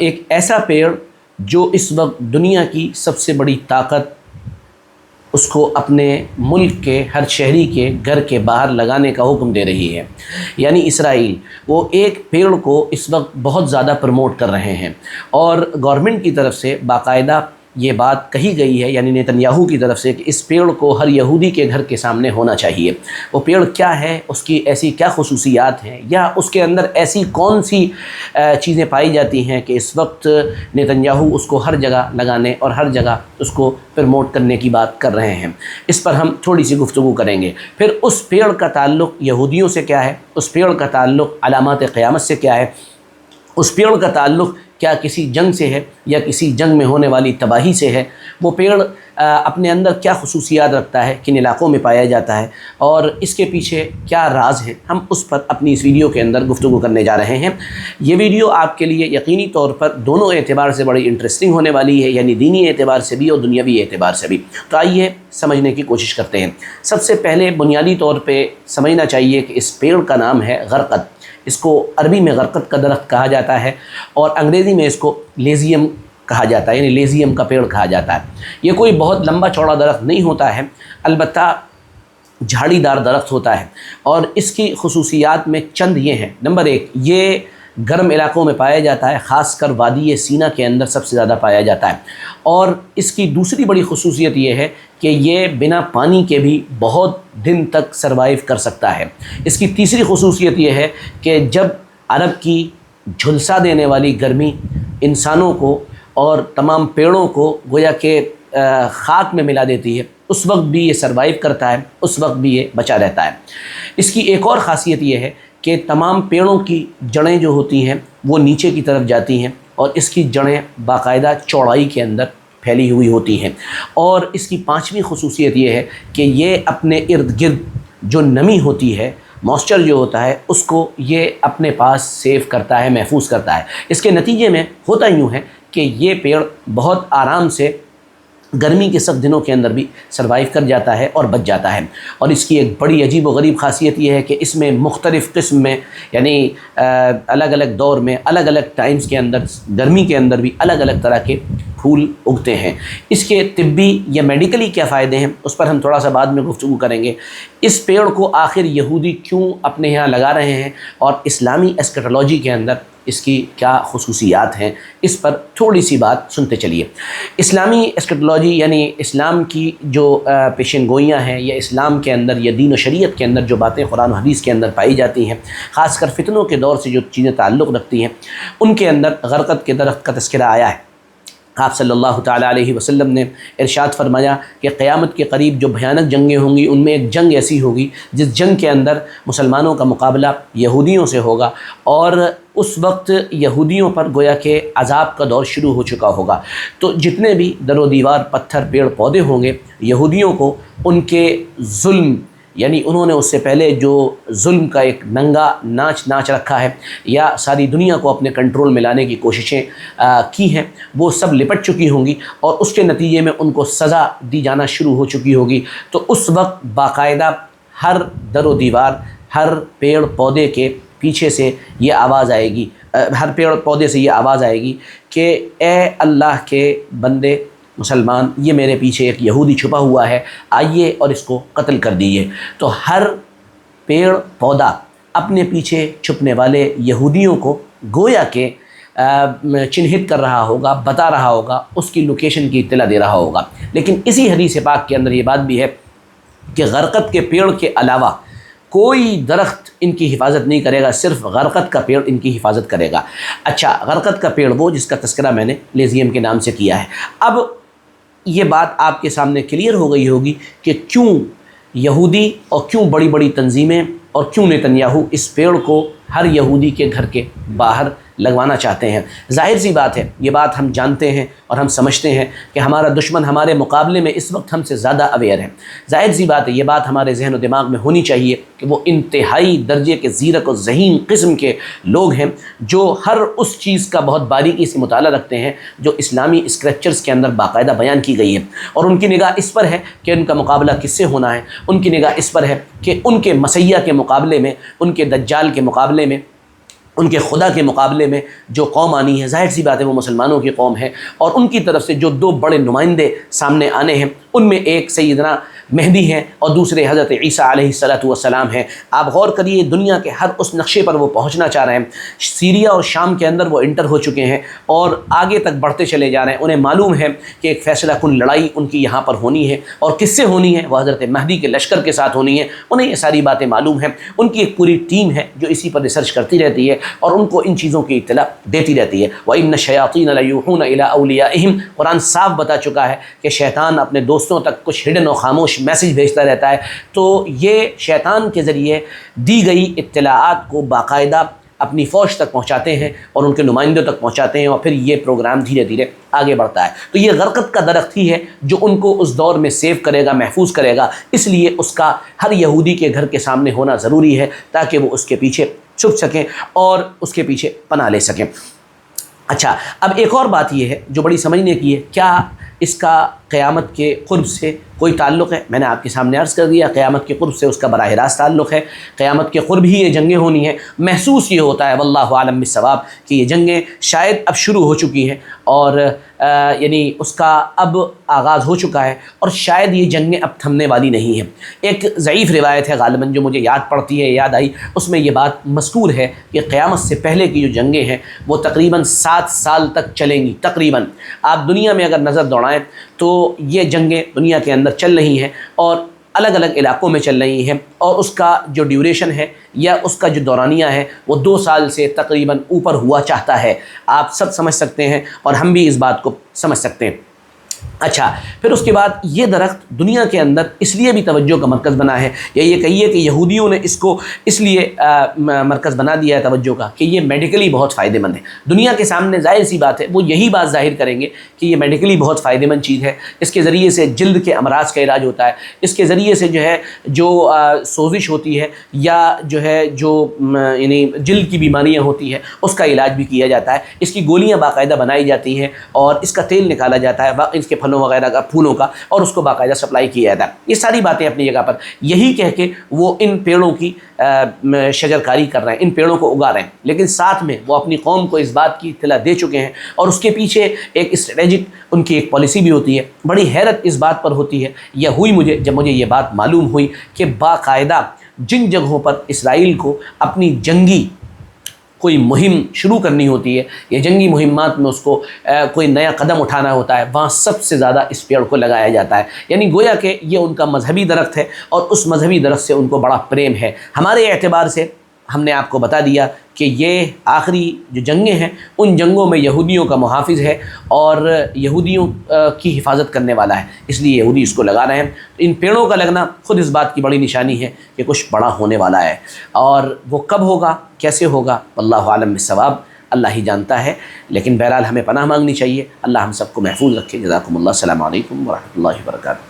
ایک ایسا پیڑ جو اس وقت دنیا کی سب سے بڑی طاقت اس کو اپنے ملک کے ہر شہری کے گھر کے باہر لگانے کا حکم دے رہی ہے، یعنی اسرائیل، وہ ایک پیڑ کو اس وقت بہت زیادہ پروموٹ کر رہے ہیں، اور گورنمنٹ کی طرف سے باقاعدہ یہ بات کہی گئی ہے، یعنی نیتنیاہو کی طرف سے، کہ اس پیڑ کو ہر یہودی کے گھر کے سامنے ہونا چاہیے۔ وہ پیڑ کیا ہے، اس کی ایسی کیا خصوصیات ہیں، یا اس کے اندر ایسی کون سی چیزیں پائی جاتی ہیں کہ اس وقت نیتنیاہو اس کو ہر جگہ لگانے اور ہر جگہ اس کو پروموٹ کرنے کی بات کر رہے ہیں، اس پر ہم تھوڑی سی گفتگو کریں گے۔ پھر اس پیڑ کا تعلق یہودیوں سے کیا ہے، اس پیڑ کا تعلق علامات قیامت سے کیا ہے، اس پیڑ کا تعلق کیا کسی جنگ سے ہے یا کسی جنگ میں ہونے والی تباہی سے ہے، وہ پیڑ اپنے اندر کیا خصوصیات رکھتا ہے، کن علاقوں میں پایا جاتا ہے، اور اس کے پیچھے کیا راز ہیں، ہم اس پر اپنی اس ویڈیو کے اندر گفتگو کرنے جا رہے ہیں۔ یہ ویڈیو آپ کے لیے یقینی طور پر دونوں اعتبار سے بڑی انٹرسٹنگ ہونے والی ہے، یعنی دینی اعتبار سے بھی اور دنیاوی اعتبار سے بھی۔ تو آئیے سمجھنے کی کوشش کرتے ہیں۔ سب سے پہلے بنیادی طور پہ سمجھنا چاہیے کہ اس پیڑ کا نام ہے غرقد۔ اس کو عربی میں غرقد کا درخت کہا جاتا ہے، اور انگریزی میں اس کو لیزیم کہا جاتا ہے، یعنی لیزیم کا پیڑ کہا جاتا ہے۔ یہ کوئی بہت لمبا چوڑا درخت نہیں ہوتا ہے، البتہ جھاڑی دار درخت ہوتا ہے، اور اس کی خصوصیات میں چند یہ ہیں۔ نمبر 1، یہ گرم علاقوں میں پایا جاتا ہے، خاص کر وادی سینا کے اندر سب سے زیادہ پایا جاتا ہے، اور اس کی دوسری بڑی خصوصیت یہ ہے کہ یہ بنا پانی کے بھی بہت دن تک سروائیو کر سکتا ہے۔ اس کی تیسری خصوصیت یہ ہے کہ جب عرب کی جھلسا دینے والی گرمی انسانوں کو اور تمام پیڑوں کو گویا کہ خاک میں ملا دیتی ہے، اس وقت بھی یہ سروائیو کرتا ہے، اس وقت بھی یہ بچا رہتا ہے۔ اس کی ایک اور خاصیت یہ ہے کہ تمام پیڑوں کی جڑیں جو ہوتی ہیں وہ نیچے کی طرف جاتی ہیں، اور اس کی جڑیں باقاعدہ چوڑائی کے اندر پھیلی ہوئی ہوتی ہیں۔ اور اس کی پانچویں خصوصیت یہ ہے کہ یہ اپنے ارد گرد جو نمی ہوتی ہے، موئسچر جو ہوتا ہے، اس کو یہ اپنے پاس سیو کرتا ہے، محفوظ کرتا ہے۔ اس کے نتیجے میں ہوتا یوں ہے کہ یہ پیڑ بہت آرام سے گرمی کے سخت دنوں کے اندر بھی سروائیو کر جاتا ہے اور بچ جاتا ہے۔ اور اس کی ایک بڑی عجیب و غریب خاصیت یہ ہے کہ اس میں مختلف قسم میں، یعنی الگ الگ دور میں، الگ الگ ٹائمز کے اندر، گرمی کے اندر بھی الگ الگ طرح کے پھول اگتے ہیں۔ اس کے طبی یا میڈیکلی کیا فائدے ہیں، اس پر ہم تھوڑا سا بعد میں گفتگو کریں گے۔ اس پیڑ کو آخر یہودی کیوں اپنے یہاں لگا رہے ہیں، اور اسلامی ایسکیٹالوجی کے اندر اس کی کیا خصوصیات ہیں، اس پر تھوڑی سی بات سنتے چلیے۔ اسلامی ایسکیٹالوجی یعنی اسلام کی جو پیشن گوئیاں ہیں، یا اسلام کے اندر یا دین و شریعت کے اندر جو باتیں قرآن و حدیث کے اندر پائی جاتی ہیں، خاص کر فتنوں کے دور سے جو چیزیں تعلق رکھتی ہیں، ان کے اندر غرقد کے درخت کا تذکرہ آیا ہے۔ آپ صلی اللہ تعالیٰ علیہ وسلم نے ارشاد فرمایا کہ قیامت کے قریب جو بھیانک جنگیں ہوں گی، ان میں ایک جنگ ایسی ہوگی جس جنگ کے اندر مسلمانوں کا مقابلہ یہودیوں سے ہوگا، اور اس وقت یہودیوں پر گویا کہ عذاب کا دور شروع ہو چکا ہوگا۔ تو جتنے بھی در و دیوار، پتھر، پیڑ پودے ہوں گے، یہودیوں کو ان کے ظلم، یعنی انہوں نے اس سے پہلے جو ظلم کا ایک ننگا ناچ رکھا ہے، یا ساری دنیا کو اپنے کنٹرول میں لانے کی کوششیں کی ہیں، وہ سب لپٹ چکی ہوں گی، اور اس کے نتیجے میں ان کو سزا دی جانا شروع ہو چکی ہوگی۔ تو اس وقت باقاعدہ ہر در و دیوار، ہر پیڑ پودے کے پیچھے سے یہ آواز آئے گی، ہر پیڑ پودے سے یہ آواز آئے گی کہ اے اللہ کے بندے مسلمان، یہ میرے پیچھے ایک یہودی چھپا ہوا ہے، آئیے اور اس کو قتل کر دیجیے۔ تو ہر پیڑ پودا اپنے پیچھے چھپنے والے یہودیوں کو گویا کہ چنہت کر رہا ہوگا، بتا رہا ہوگا، اس کی لوکیشن کی اطلاع دے رہا ہوگا۔ لیکن اسی حدیث پاک کے اندر یہ بات بھی ہے کہ غرقد کے پیڑ کے علاوہ کوئی درخت ان کی حفاظت نہیں کرے گا، صرف غرقد کا پیڑ ان کی حفاظت کرے گا۔ اچھا، غرقد کا پیڑ وہ جس کا تذکرہ میں نے لیزیم کے نام سے کیا ہے۔ اب یہ بات آپ کے سامنے کلیئر ہو گئی ہوگی کہ کیوں یہودی اور کیوں بڑی بڑی تنظیمیں اور کیوں نیتنیاہو اس پیڑ کو ہر یہودی کے گھر کے باہر لگوانا چاہتے ہیں۔ ظاہر سی بات ہے، یہ بات ہم جانتے ہیں اور ہم سمجھتے ہیں کہ ہمارا دشمن ہمارے مقابلے میں اس وقت ہم سے زیادہ اویئر ہے۔ ظاہر سی بات ہے، یہ بات ہمارے ذہن و دماغ میں ہونی چاہیے کہ وہ انتہائی درجے کے زیرک و ذہین قسم کے لوگ ہیں، جو ہر اس چیز کا بہت باریکی سے مطالعہ رکھتے ہیں جو اسلامی اسکرپچرز کے اندر باقاعدہ بیان کی گئی ہے، اور ان کی نگاہ اس پر ہے کہ ان کا مقابلہ کس سے ہونا ہے، ان کی نگاہ اس پر ہے کہ ان کے مسیح کے مقابلے میں، ان کے دجال کے مقابلے میں، ان کے خدا کے مقابلے میں جو قوم آنی ہے، ظاہر سی بات ہے وہ مسلمانوں کی قوم ہے، اور ان کی طرف سے جو دو بڑے نمائندے سامنے آنے ہیں ان میں ایک سیدنا مہدی ہیں اور دوسرے حضرت عیسیٰ علیہ السلام ہیں۔ آپ غور کریے، دنیا کے ہر اس نقشے پر وہ پہنچنا چاہ رہے ہیں۔ سیریا اور شام کے اندر وہ انٹر ہو چکے ہیں اور آگے تک بڑھتے چلے جا رہے ہیں۔ انہیں معلوم ہے کہ ایک فیصلہ کن لڑائی ان کی یہاں پر ہونی ہے، اور کس سے ہونی ہے؟ وہ حضرت مہدی کے لشکر کے ساتھ ہونی ہے۔ انہیں یہ ساری باتیں معلوم ہیں۔ ان کی ایک پوری ٹیم ہے جو اسی پر ریسرچ کرتی رہتی ہے اور ان کو ان چیزوں کی اطلاع دیتی رہتی ہے۔ وَإِنَّ الشَّيَاطِينَ لَيُوحُونَ إِلَىٰ أَوْلِيَائِهِمْ، قرآن صاف بتا چکا ہے کہ شیطان اپنے دوستوں تک کچھ ہڈن و خاموش میسج بھیجتا رہتا ہے، تو یہ شیطان کے ذریعے دی گئی اطلاعات کو باقاعدہ اپنی فوج تک پہنچاتے ہیں اور ان کے نمائندوں تک پہنچاتے ہیں، اور پھر یہ پروگرام دھیرے دھیرے آگے بڑھتا ہے۔ تو یہ غرقت کا درخت ہی ہے جو ان کو اس دور میں سیو کرے گا، محفوظ کرے گا، اس لیے اس کا ہر یہودی کے گھر کے سامنے ہونا ضروری ہے تاکہ وہ اس کے پیچھے چھپ سکیں اور اس کے پیچھے پناہ لے سکیں۔ اچھا، اب ایک اور بات یہ ہے جو بڑی سمجھنے کی ہے، کیا اس کا قیامت کے قرب سے کوئی تعلق ہے؟ میں نے آپ کے سامنے عرض کر دیا، قیامت کے قرب سے اس کا براہ راست تعلق ہے۔ قیامت کے قرب ہی یہ جنگیں ہونی ہیں۔ محسوس یہ ہوتا ہے واللہ عالم بالصواب کہ یہ جنگیں شاید اب شروع ہو چکی ہیں، اور یعنی اس کا اب آغاز ہو چکا ہے، اور شاید یہ جنگیں اب تھمنے والی نہیں ہیں۔ ایک ضعیف روایت ہے غالباً جو مجھے یاد پڑتی ہے، یاد آئی، اس میں یہ بات مذکور ہے کہ قیامت سے پہلے کی جو جنگیں ہیں وہ تقریباً 7 سال تک چلیں گی۔ تقریباً آپ دنیا میں اگر نظر دوڑائیں تو یہ جنگیں دنیا کے اندر چل رہی ہیں اور الگ الگ علاقوں میں چل رہی ہیں، اور اس کا جو ڈیوریشن ہے یا اس کا جو دورانیہ ہے وہ 2 سال سے تقریباً اوپر ہوا چاہتا ہے۔ آپ سب سمجھ سکتے ہیں اور ہم بھی اس بات کو سمجھ سکتے ہیں۔ اچھا، پھر اس کے بعد یہ درخت دنیا کے اندر اس لیے بھی توجہ کا مرکز بنا ہے، یا یہ کہیے کہ یہودیوں نے اس کو اس لیے مرکز بنا دیا ہے توجہ کا کہ یہ میڈیکلی بہت فائدہ مند ہے۔ دنیا کے سامنے ظاہر سی بات ہے وہ یہی بات ظاہر کریں گے کہ یہ میڈیکلی بہت فائدہ مند چیز ہے، اس کے ذریعے سے جلد کے امراض کا علاج ہوتا ہے، اس کے ذریعے سے جو ہے جو سوزش ہوتی ہے یا جو ہے جو یعنی جلد کی بیماریاں ہوتی ہیں اس کا علاج بھی کیا جاتا ہے، اس کی گولیاں باقاعدہ بنائی جاتی ہیں اور اس کا تیل نکالا جاتا ہے، اس کے پھلوں وغیرہ کا، پھولوں کا، اور اس کو باقاعدہ سپلائی کیا جاتا ہے۔ یہ ساری باتیں اپنی جگہ پر، یہی کہہ کے وہ ان پیڑوں کی شجرکاری کر رہے ہیں، ان پیڑوں کو اگا رہے ہیں، لیکن ساتھ میں وہ اپنی قوم کو اس بات کی اطلاع دے چکے ہیں، اور اس کے پیچھے ایک اسٹریٹجک ان کی ایک پالیسی بھی ہوتی ہے۔ بڑی حیرت اس بات پر ہوتی ہے، یہ ہوئی مجھے جب مجھے یہ بات معلوم ہوئی کہ باقاعدہ جن جگہوں پر اسرائیل کو اپنی جنگی کوئی مہم شروع کرنی ہوتی ہے یا جنگی مہمات میں اس کو کوئی نیا قدم اٹھانا ہوتا ہے، وہاں سب سے زیادہ اس پیڑ کو لگایا جاتا ہے، یعنی گویا کہ یہ ان کا مذہبی درخت ہے اور اس مذہبی درخت سے ان کو بڑا پریم ہے۔ ہمارے اعتبار سے ہم نے آپ کو بتا دیا کہ یہ آخری جو جنگیں ہیں ان جنگوں میں یہودیوں کا محافظ ہے اور یہودیوں کی حفاظت کرنے والا ہے، اس لیے یہودی اس کو لگا رہے ہیں۔ ان پیڑوں کا لگنا خود اس بات کی بڑی نشانی ہے کہ کچھ بڑا ہونے والا ہے، اور وہ کب ہوگا، کیسے ہوگا، واللہ عالم بالصواب، اللہ ہی جانتا ہے، لیکن بہرحال ہمیں پناہ مانگنی چاہیے۔ اللہ ہم سب کو محفوظ رکھے۔ جزاکم اللہ، السلام علیکم ورحمۃ اللہ وبرکاتہ۔